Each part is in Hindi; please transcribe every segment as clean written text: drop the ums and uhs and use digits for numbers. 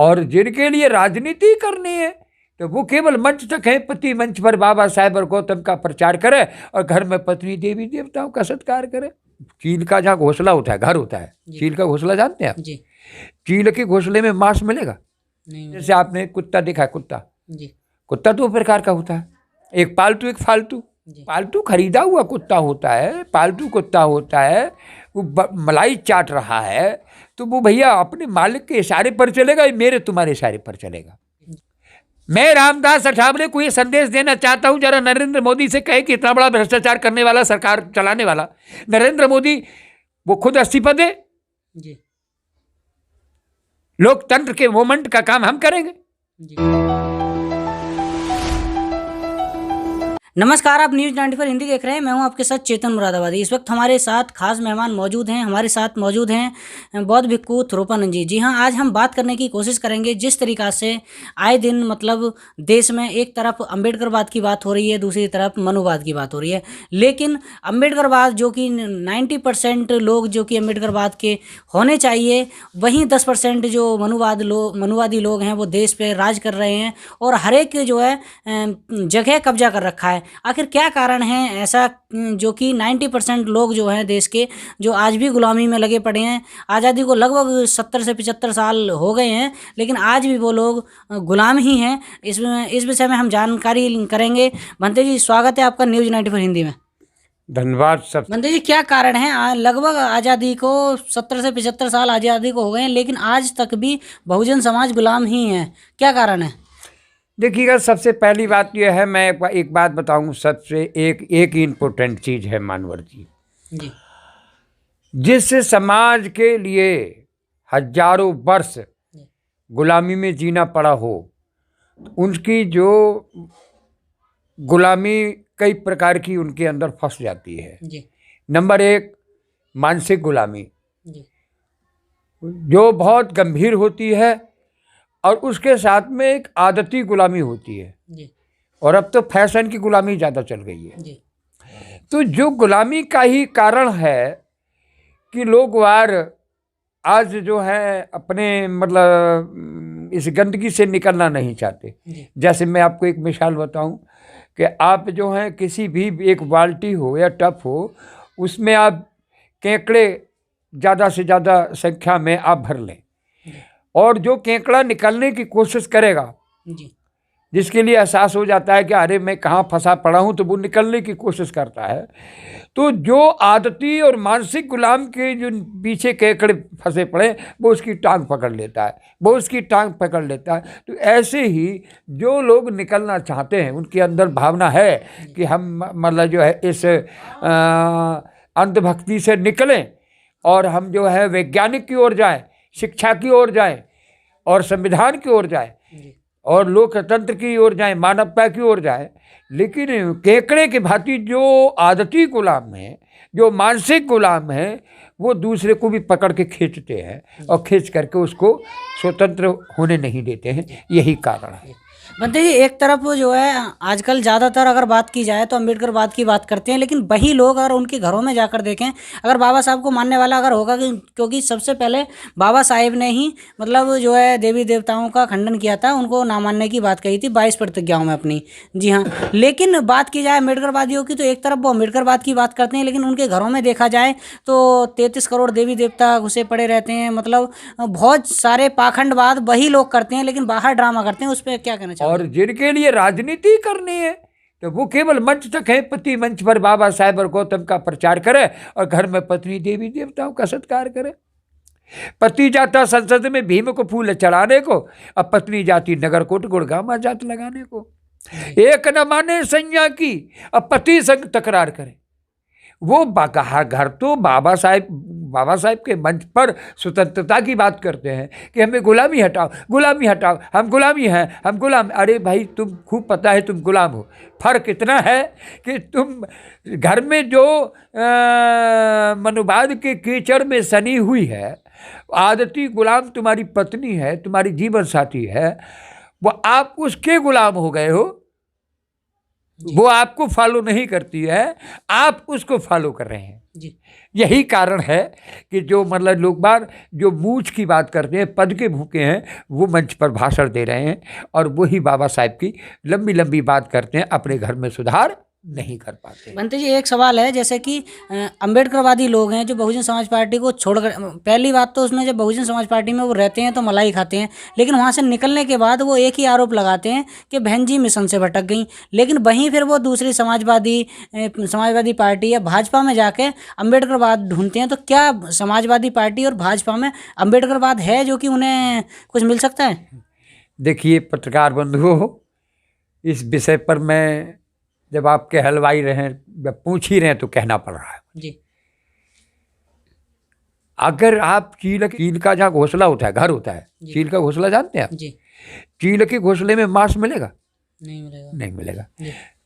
और जिनके लिए राजनीति करनी है तो वो केवल मंच तक है, पति मंच पर बाबा साहेब और गौतम का प्रचार करे और घर में पत्नी देवी देवताओं का सत्कार करे। चील का जहाँ घोंसला होता है, घर होता है, चील का घोंसला जानते हैं आप? जी। चील के घोंसले में मांस मिलेगा नहीं। जैसे आपने कुत्ता देखा है, कुत्ता जी, कुत्ता दो प्रकार का होता है, एक पालतू एक फालतू। पालतू खरीदा हुआ कुत्ता होता है, पालतू कुत्ता होता है, वो मलाई चाट रहा है तो वो भैया अपने मालिक के इशारे पर चलेगा, मेरे तुम्हारे इशारे पर चलेगा। मैं रामदास अठावले को ये संदेश देना चाहता हूं, जरा नरेंद्र मोदी से कहे कि इतना बड़ा भ्रष्टाचार करने वाला, सरकार चलाने वाला नरेंद्र मोदी, वो खुद इस्तीफा दे जी। लोकतंत्र के मूवमेंट का काम हम करेंगे जी। नमस्कार, आप न्यूज़ 94 हिंदी देख रहे हैं। मैं हूं आपके साथ चेतन मुरादाबादी। इस वक्त हमारे साथ खास मेहमान मौजूद हैं। हमारे साथ मौजूद हैं बौद्ध भिक्खु थोरोपानंद जी। जी हाँ, आज हम बात करने की कोशिश करेंगे जिस तरीक़ा से आए दिन मतलब देश में एक तरफ अम्बेडकरवाद की बात हो रही है, दूसरी तरफ मनुवाद की बात हो रही है, लेकिन अम्बेडकरवाद जो कि 90% लोग जो कि अम्बेडकरवाद के होने चाहिए, वहीं 10% जो मनुवादी लोग हैं वो देश पर राज कर रहे हैं और हर एक जो है जगह कब्जा कर रखा है। आखिर क्या कारण है ऐसा जो कि 90% लोग जो हैं देश के, जो आज भी गुलामी में लगे पड़े हैं? आज़ादी को लगभग 70 से 75 साल हो गए हैं, लेकिन आज भी वो लोग गुलाम ही हैं। इस विषय में हम जानकारी करेंगे। भंते जी, स्वागत है आपका न्यूज़ 94 हिंदी में। धन्यवाद सब। भंते जी, क्या कारण है? लगभग आज़ादी को 70 से 75 साल आज़ादी को हो गए हैं, लेकिन आज तक भी बहुजन समाज गुलाम ही है, क्या कारण है? देखिएगा, सबसे पहली बात यह है, मैं एक बात बताऊं, सबसे एक इम्पोर्टेंट चीज़ है मानवर जी। जिस समाज के लिए हजारों वर्ष गुलामी में जीना पड़ा हो, उनकी जो गुलामी कई प्रकार की उनके अंदर फंस जाती है जी। नंबर एक, मानसिक गुलामी जी, जो बहुत गंभीर होती है, और उसके साथ में एक आदती गुलामी होती है जी। और अब तो फैशन की गुलामी ज़्यादा चल गई है जी। तो जो गुलामी का ही कारण है कि लोग वार आज जो है अपने मतलब इस गंदगी से निकलना नहीं चाहते। जैसे मैं आपको एक मिसाल बताऊं कि आप जो हैं किसी भी एक बाल्टी हो या टब हो, उसमें आप केकड़े ज़्यादा से ज़्यादा संख्या में आप भर लें, और जो केकड़ा निकलने की कोशिश करेगा जी, जिसके लिए एहसास हो जाता है कि अरे मैं कहाँ फंसा पड़ा हूँ, तो वो निकलने की कोशिश करता है। तो जो आदती और मानसिक गुलाम के जो पीछे केकड़े फंसे पड़े, वो उसकी टांग पकड़ लेता है, वो उसकी टांग पकड़ लेता है। तो ऐसे ही जो लोग निकलना चाहते हैं, उनके अंदर भावना है कि हम मतलब जो है इस अंधभक्ति से निकलें और हम जो है वैज्ञानिक की ओर जाएं, शिक्षा की ओर जाएं, और संविधान की ओर जाएं, और लोकतंत्र की ओर जाएं, मानवता की ओर जाएं। लेकिन केकड़े के भांति जो आदती गुलाम है, जो मानसिक गुलाम है, वो दूसरे को भी पकड़ के खींचते हैं और खींच करके उसको स्वतंत्र होने नहीं देते हैं। यही कारण है। भंते जी, एक तरफ जो है आजकल ज़्यादातर अगर बात की जाए तो अम्बेडकरवाद की बात करते हैं, लेकिन वही लोग अगर उनके घरों में जाकर देखें, अगर बाबा साहब को मानने वाला अगर होगा, क्योंकि सबसे पहले बाबा साहेब ने ही मतलब जो है देवी देवताओं का खंडन किया था, उनको ना मानने की बात कही थी 22 प्रतिज्ञाओं में अपनी। जी हाँ, लेकिन बात की जाए अम्बेडकरवादियों की, तो एक तरफ वो अम्बेडकरवाद की बात करते हैं, लेकिन उनके घरों में देखा जाए तो 33 करोड़ देवी देवता घुसे पड़े रहते हैं। मतलब बहुत सारे पाखंडवाद वही लोग करते हैं, लेकिन बाहर ड्रामा करते हैं। उस पर क्या कहना चाहिए? और जिनके लिए राजनीति करनी है तो वो केवल मंच तक है, पति मंच पर बाबा साहेब और गौतम का प्रचार करे और घर में पत्नी देवी देवताओं का सत्कार करे। पति जाता संसद में भीम को फूल चढ़ाने को, अब पत्नी जाती नगरकोट गुड़गामा जात लगाने को। एक न माने संज्ञा की, अब पति संग तकरार करे। वो घर तो बाबा साहेब के मंच पर स्वतंत्रता की बात करते हैं कि हमें गुलामी हटाओ, हम गुलामी हैं, हम गुलाम। अरे भाई, तुम खूब पता है तुम गुलाम हो। फर्क इतना है कि तुम घर में जो मनुवाद के कीचड़ में सनी हुई है, आदती गुलाम तुम्हारी पत्नी है, तुम्हारी जीवन साथी है, वो आप उसके गुलाम हो गए हो। वो आपको फॉलो नहीं करती है, आप उसको फॉलो कर रहे हैं जी। यही कारण है कि जो मतलब लोग बार जो मूछ की बात करते हैं, पद के भूखे हैं, वो मंच पर भाषण दे रहे हैं और वही बाबा साहब की लंबी लंबी बात करते हैं, अपने घर में सुधार नहीं कर पाते। बनते जी, एक सवाल है, जैसे कि अम्बेडकरवादी लोग हैं जो बहुजन समाज पार्टी को छोड़कर, पहली बात तो उसमें जब बहुजन समाज पार्टी में वो रहते हैं तो मलाई खाते हैं, लेकिन वहाँ से निकलने के बाद वो एक ही आरोप लगाते हैं कि बहन जी मिशन से भटक गई, लेकिन वहीं फिर वो दूसरी समाजवादी पार्टी या भाजपा में जाके अम्बेडकरवाद ढूंढते हैं। तो क्या समाजवादी पार्टी और भाजपा में अम्बेडकरवाद है जो कि उन्हें कुछ मिल सकता है? देखिए पत्रकार बंधुओं, इस विषय पर मैं जब आपके हलवाई रहे, जब पूछ ही रहे तो कहना पड़ रहा है जी। अगर आप चील का जहाँ घोंसला होता है, घर होता है, चील का घोंसला जानते हैं आप जी? चील के घोंसले में मांस मिलेगा? नहीं मिलेगा।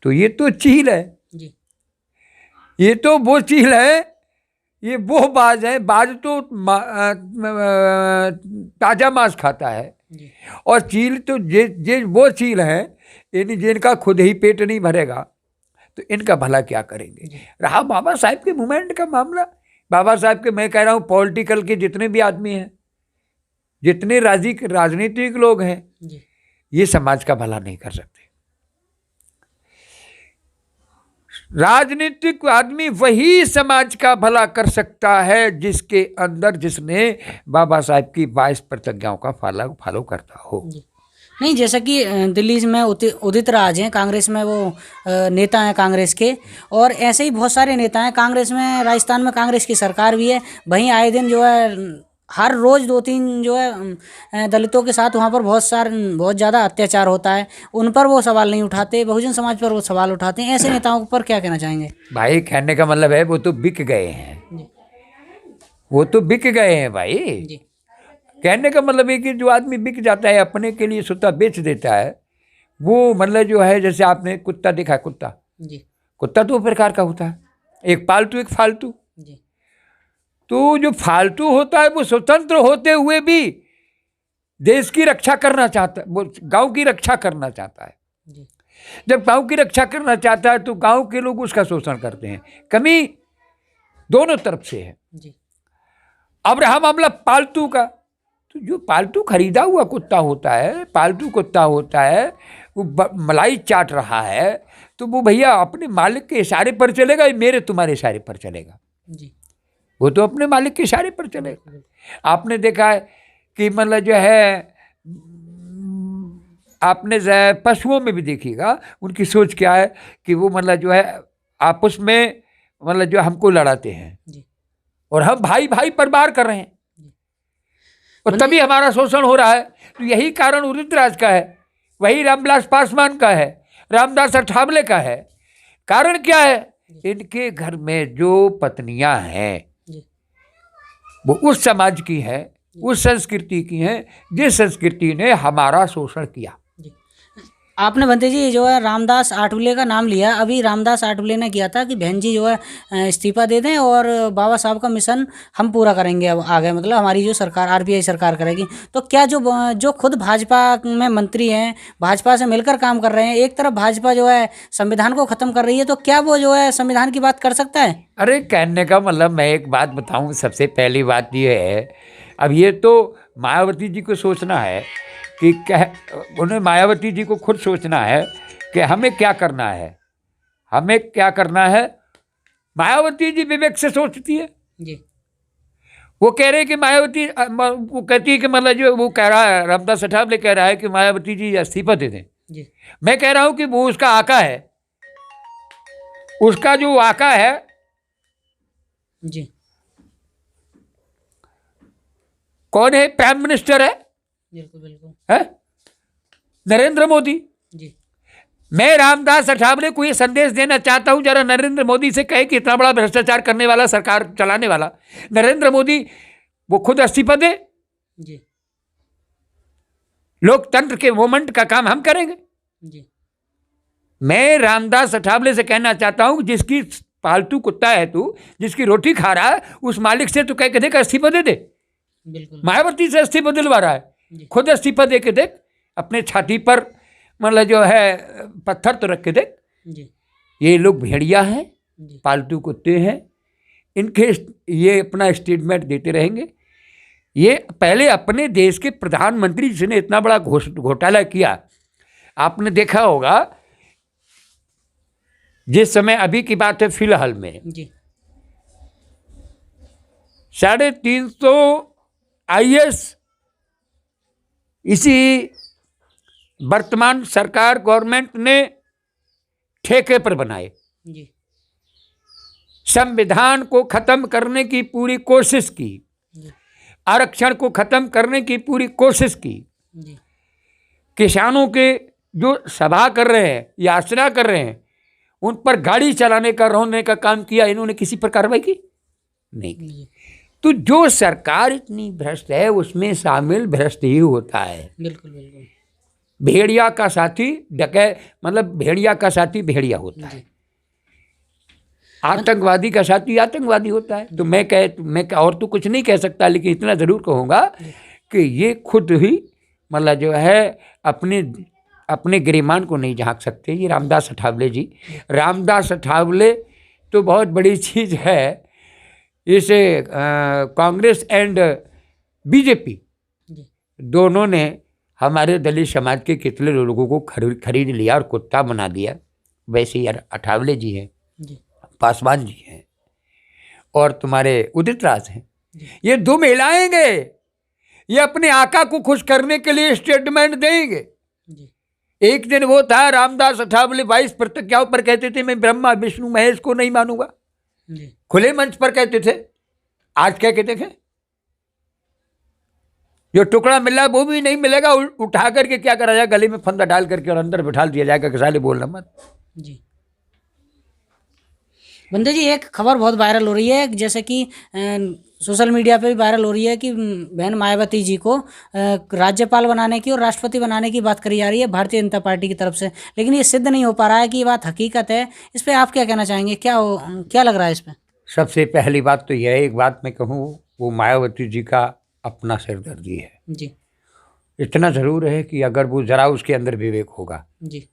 तो ये तो चील है जी। ये तो वो चील है, ये वो बाज है। बाज तो ताजा मांस खाता है जी। और चील तो जे वो चील है जिनका खुद ही पेट नहीं भरेगा, तो इनका भला क्या करेंगे। रहा बाबा साहब के मूवमेंट का मामला, बाबा साहब के, मैं कह रहा हूँ पॉलिटिकल के जितने भी आदमी हैं, जितने राजनीतिक लोग हैं, ये समाज का भला नहीं कर सकते। राजनीतिक आदमी वही समाज का भला कर सकता है जिसने बाबा साहब की 22 प्रतिज्ञाओं का फॉलो करता हो। नहीं, जैसा कि दिल्ली में उदित राज हैं, कांग्रेस में वो नेता हैं कांग्रेस के, और ऐसे ही बहुत सारे नेता हैं कांग्रेस में। राजस्थान में कांग्रेस की सरकार भी है, वहीं आए दिन जो है हर रोज़ 2-3 जो है दलितों के साथ वहाँ पर बहुत ज़्यादा अत्याचार होता है, उन पर वो सवाल नहीं उठाते, बहुजन समाज पर वो सवाल उठाते हैं। ऐसे नेताओं पर क्या कहना चाहेंगे? भाई कहने का मतलब है वो तो बिक गए हैं, वो तो बिक गए हैं भाई जी। कहने का मतलब है कि जो आदमी बिक जाता है, अपने के लिए स्वतः बेच देता है, वो मतलब जो है, जैसे आपने कुत्ता देखा, कुत्ता जी। कुत्ता दो प्रकार का होता है, एक पालतू एक फालतू जी। तो जो फालतू होता है वो स्वतंत्र होते हुए भी देश की रक्षा करना चाहता है, वो गांव की रक्षा करना चाहता है जी। जब गांव की रक्षा करना चाहता है तो गांव के लोग उसका शोषण करते हैं। कमी दोनों तरफ से है जी। अब रहा मामला पालतू का, तो जो पालतू खरीदा हुआ कुत्ता होता है, पालतू कुत्ता होता है, वो मलाई चाट रहा है, तो वो भैया अपने मालिक के इशारे पर चलेगा, मेरे तुम्हारे इशारे पर चलेगा जी। वो तो अपने मालिक के इशारे पर चलेगा। आपने देखा है कि मतलब जो है, आपने पशुओं में भी देखिएगा, उनकी सोच क्या है कि वो मतलब जो है आपस में मतलब जो हमको लड़ाते हैं जी। और हम भाई भाई पर वार कर रहे हैं, और तभी हमारा शोषण हो रहा है। तो यही कारण उदित राज का है, वही रामविलास पासवान का है, रामदास अठावले का है। कारण क्या है? इनके घर में जो पत्नियां हैं वो उस समाज की है, उस संस्कृति की हैं जिस संस्कृति ने हमारा शोषण किया। आपने बनते जी जो है रामदास आठवले का नाम लिया, अभी रामदास आठवले ने किया था कि बहन जी जो है इस्तीफा दे दें और बाबा साहब का मिशन हम पूरा करेंगे, अब आगे मतलब हमारी जो सरकार आरपीआई सरकार करेगी। तो क्या जो खुद भाजपा में मंत्री हैं, भाजपा से मिलकर काम कर रहे हैं, एक तरफ भाजपा जो है संविधान को ख़त्म कर रही है, तो क्या वो जो है संविधान की बात कर सकता है? अरे कहने का मतलब, मैं एक बात बताऊँ, सबसे पहली बात ये है, अब ये तो मायावती जी को सोचना है कि उन्हें, मायावती जी को खुद सोचना है कि हमें क्या करना है, हमें क्या करना है। मायावती जी विवेक से सोचती है जी। वो कह रहे कि मायावती, वो कहती है कि मतलब जो वो कह रहा है, रामदास अठावले कह रहा है कि मायावती जी इस्तीफा दे दें जी। मैं कह रहा हूं कि वो उसका आका है, उसका जो आका है जी, कौन है? प्राइम मिनिस्टर है, बिल्कुल है नरेंद्र मोदी जी। मैं रामदास अठावले को ये संदेश देना चाहता हूं, जरा नरेंद्र मोदी से कहे कि इतना बड़ा भ्रष्टाचार करने वाला, सरकार चलाने वाला नरेंद्र मोदी, वो खुद इस्तीफा दे जी। लोकतंत्र के मूवमेंट का काम हम करेंगे जी। मैं रामदास अठावले से कहना चाहता हूं, जिसकी पालतू कुत्ता है तू, जिसकी रोटी खा रहा है, उस मालिक से तू कह के देख इस्तीफा दे दे। मायावती से इस्तीफा दिलवा रहा है, खुद इस्तीफा दे के देख, अपने छाती पर मतलब जो है पत्थर तो रख के देख जी। ये लोग भेड़िया हैं, जी। पालतू कुत्ते हैं, इनके ये अपना स्टेटमेंट देते रहेंगे। ये पहले अपने देश के प्रधानमंत्री जिसने इतना बड़ा घोटाला किया, आपने देखा होगा, जिस समय अभी की बात है फिलहाल में जी। 350 IAS इसी वर्तमान सरकार गवर्नमेंट ने ठेके पर बनाए। जी। संविधान को खत्म करने की पूरी कोशिश की, जी। आरक्षण को खत्म करने की पूरी कोशिश की। जी। किसानों के जो सभा कर रहे हैं, याचना कर रहे हैं, उन पर गाड़ी चलाने का, रोने का काम किया, इन्होंने किसी पर कार्रवाई की नहीं की। तो जो सरकार इतनी भ्रष्ट है, उसमें शामिल भ्रष्ट ही होता है। बिल्कुल बिल्कुल। भेड़िया का साथी मतलब भेड़िया का साथी भेड़िया होता है, आतंकवादी का साथी आतंकवादी होता है। तो मैं और तो कुछ नहीं कह सकता, लेकिन इतना जरूर कहूँगा कि ये खुद ही मतलब जो है अपने गिरिमान को नहीं झांक सकते। ये रामदास अठावले जी, रामदास अठावले तो बहुत बड़ी चीज़ है। इसे कांग्रेस एंड बीजेपी दोनों ने हमारे दलित समाज के कितने लोगों को खरीद लिया और कुत्ता बना दिया। वैसे यार अठावले जी हैं, पासवान जी हैं, और तुम्हारे उदित राज हैं, ये दो महिलाएं गए, ये अपने आका को खुश करने के लिए स्टेटमेंट देंगे। एक दिन वो था रामदास अठावले 22 प्रतिज्ञाओं पर कहते थे मैं ब्रह्मा विष्णु महेश को नहीं मानूंगा, खुले मंच पर कहते थे। आज क्या कहते थे, जो टुकड़ा मिला वो भी नहीं मिलेगा, उठा करके क्या करा जाए, गले में फंदा डाल करके और अंदर बिठा दिया जाएगा कि साले बोलना मत। जी बंदे जी, एक खबर बहुत वायरल हो रही है, जैसे कि सोशल मीडिया पे भी वायरल हो रही है कि बहन मायावती जी को राज्यपाल बनाने की और राष्ट्रपति बनाने की बात करी जा रही है भारतीय जनता पार्टी की तरफ से, लेकिन ये सिद्ध नहीं हो पा रहा है कि ये बात हकीकत है। इस पर आप क्या कहना चाहेंगे, क्या लग रहा है इस पर? सबसे पहली बात तो यह है, एक बात मैं कहूँ, वो मायावती जी का अपना सिरदर्दी है जी। इतना ज़रूर है कि अगर वो ज़रा उसके अंदर विवेक होगा जी,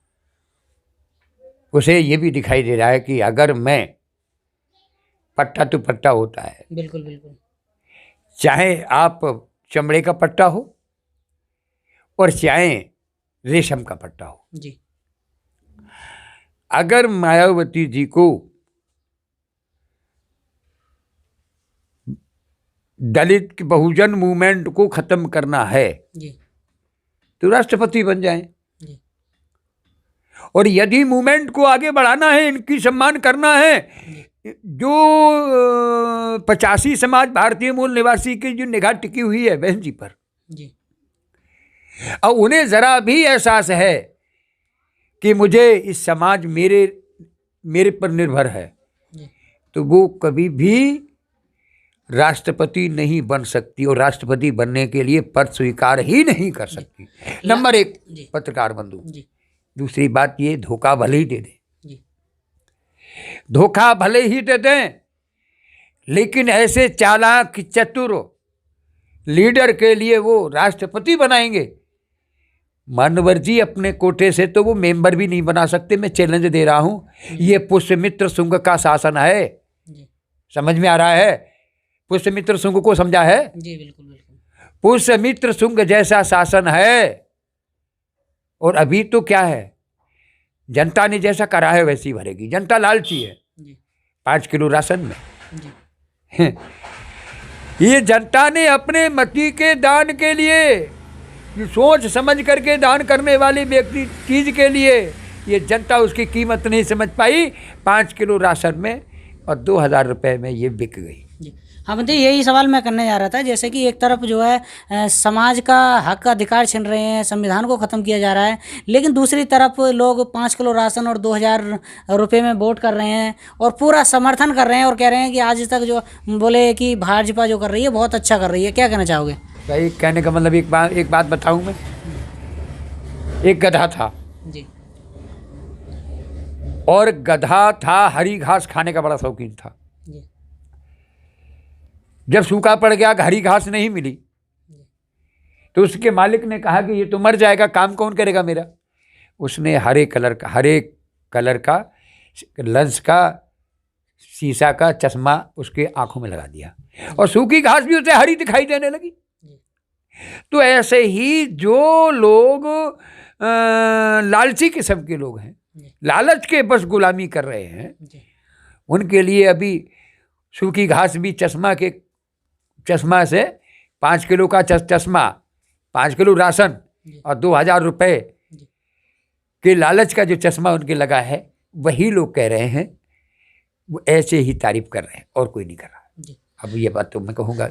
उसे ये भी दिखाई दे रहा है कि अगर मैं पट्टा तो पट्टा होता है। बिल्कुल बिल्कुल। चाहे आप चमड़े का पट्टा हो और चाहे रेशम का पट्टा हो, जी। अगर मायावती जी को दलित बहुजन मूवमेंट को खत्म करना है जी, तो राष्ट्रपति बन जाएं। जी। और यदि मूवमेंट को आगे बढ़ाना है, इनकी सम्मान करना है, जो 85 समाज भारतीय मूल निवासी की जो निगाह टिकी हुई है बहन जी पर जी, और उन्हें जरा भी एहसास है कि मुझे इस समाज मेरे पर निर्भर है, तो वो कभी भी राष्ट्रपति नहीं बन सकती और राष्ट्रपति बनने के लिए पद स्वीकार ही नहीं कर सकती। नंबर 1 पत्रकार बंधु। दूसरी बात, ये धोखा भले ही दे दें, धोखा भले ही दे दें, लेकिन ऐसे चालाक चतुर लीडर के लिए वो राष्ट्रपति बनाएंगे। मानवर जी अपने कोटे से तो वो मेंबर भी नहीं बना सकते। मैं चैलेंज दे रहा हूं, ये पुष्यमित्र शुंग का शासन है। समझ में आ रहा है? पुष्यमित्र शुंग को समझा है? जी बिल्कुल बिल्कुल। पुष्यमित्र शुंग जैसा शासन है। और अभी तो क्या है, जनता ने जैसा करा है वैसी भरेगी। जनता लालची है। 5 किलो राशन में ये जनता ने अपने मती के दान के लिए, सोच समझ करके दान करने वाली व्यक्ति चीज के लिए, ये जनता उसकी कीमत नहीं समझ पाई। 5 किलो राशन में और 2000 रुपए में ये बिक गई। हाँ बंदे, यही सवाल मैं करने जा रहा था। जैसे कि एक तरफ जो है समाज का हक अधिकार छीन रहे हैं, संविधान को ख़त्म किया जा रहा है, लेकिन दूसरी तरफ लोग 5 किलो राशन और 2000 रुपये में वोट कर रहे हैं और पूरा समर्थन कर रहे हैं और कह रहे हैं कि आज तक जो बोले कि भाजपा जो कर रही है बहुत अच्छा कर रही है। क्या कहना चाहोगे? भाई कहने का मतलब एक बात बताऊँ मैं। एक गधा था जी, और गधा था हरी घास खाने का बड़ा शौकीन था। जब सूखा पड़ गया, हरी घास नहीं मिली, तो उसके मालिक ने कहा कि ये तो मर जाएगा, काम कौन करेगा मेरा। उसने हरे कलर का, हरे कलर का लेंस का शीशा का चश्मा उसके आंखों में लगा दिया और सूखी घास भी उसे हरी दिखाई देने लगी। तो ऐसे ही जो लोग लालची किस्म के लोग हैं, लालच के बस गुलामी कर रहे हैं, उनके लिए अभी सूखी घास भी चश्मा से 5 किलो का चश्मा, 5 किलो राशन और 2000 रुपये के लालच का जो चश्मा उनके लगा है, वही लोग कह रहे हैं, वो ऐसे ही तारीफ कर रहे हैं और कोई नहीं कर रहा। अब ये बात तो मैं कहूँगा